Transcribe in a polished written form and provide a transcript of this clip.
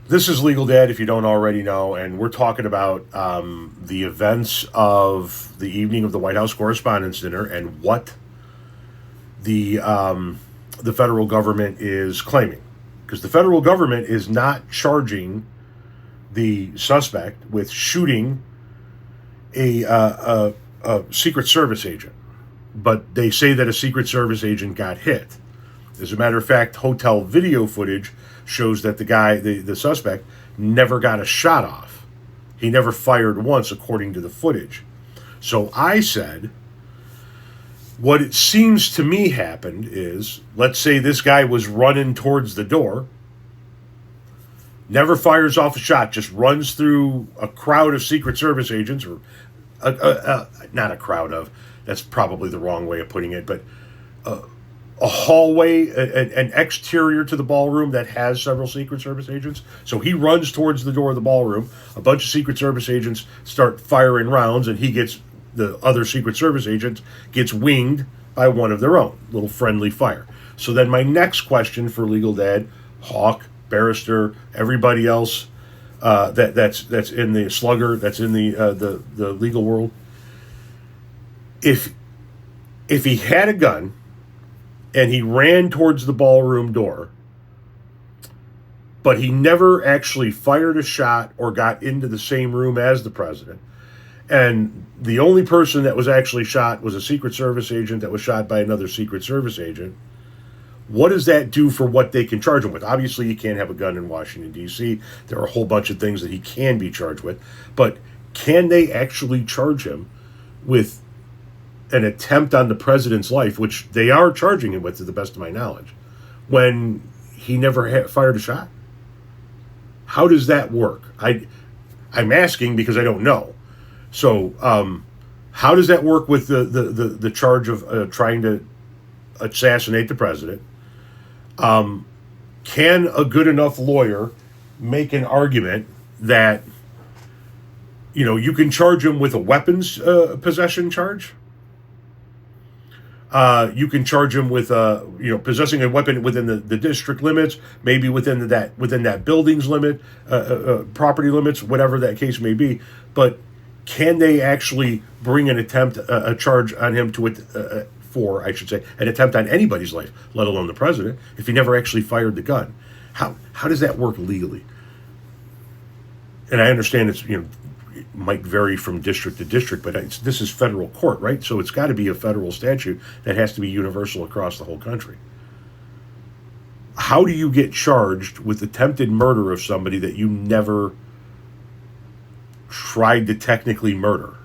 This is Legal Dad, if you don't already know, and we're talking about the events of the evening of the White House Correspondents Dinner and what the federal government is claiming. Because the federal government is not charging the suspect with shooting a Secret Service agent, but they say that a Secret Service agent got hit. As a matter of fact, hotel video footage shows that the suspect, never got a shot off. He never fired once, according to the footage. So I said, what it seems to me happened is, let's say this guy was running towards the door, never fires off a shot, just runs through a crowd of Secret Service agents, or not a crowd of, that's probably the wrong way of putting it, but a hallway, an exterior to the ballroom that has several Secret Service agents. So he runs towards the door of the ballroom. A bunch of Secret Service agents start firing rounds, and the other Secret Service agent gets winged by one of their own. Little friendly fire. So then my next question for Legal Dad, Hawk, Barrister, everybody else that's in the slugger, that's in the legal world. If he had a gun and he ran towards the ballroom door, but he never actually fired a shot or got into the same room as the president, and the only person that was actually shot was a Secret Service agent that was shot by another Secret Service agent, what does that do for what they can charge him with? Obviously, you can't have a gun in Washington, D.C. There are a whole bunch of things that he can be charged with. But can they actually charge him with an attempt on the president's life, which they are charging him with, to the best of my knowledge, when he never fired a shot? How does that work? I'm asking because I don't know. So how does that work with the charge of trying to assassinate the president? Can a good enough lawyer make an argument that, you can charge him with a weapons possession charge? You can charge him with possessing a weapon within the district limits, maybe within that building's limit, property limits, whatever that case may be. But can they actually bring a charge on him for an attempt on anybody's life, let alone the president, if he never actually fired the gun? How does that work legally? And I understand it might vary from district to district, but this is federal court, right? So it's got to be a federal statute that has to be universal across the whole country. How do you get charged with attempted murder of somebody that you never tried to technically murder?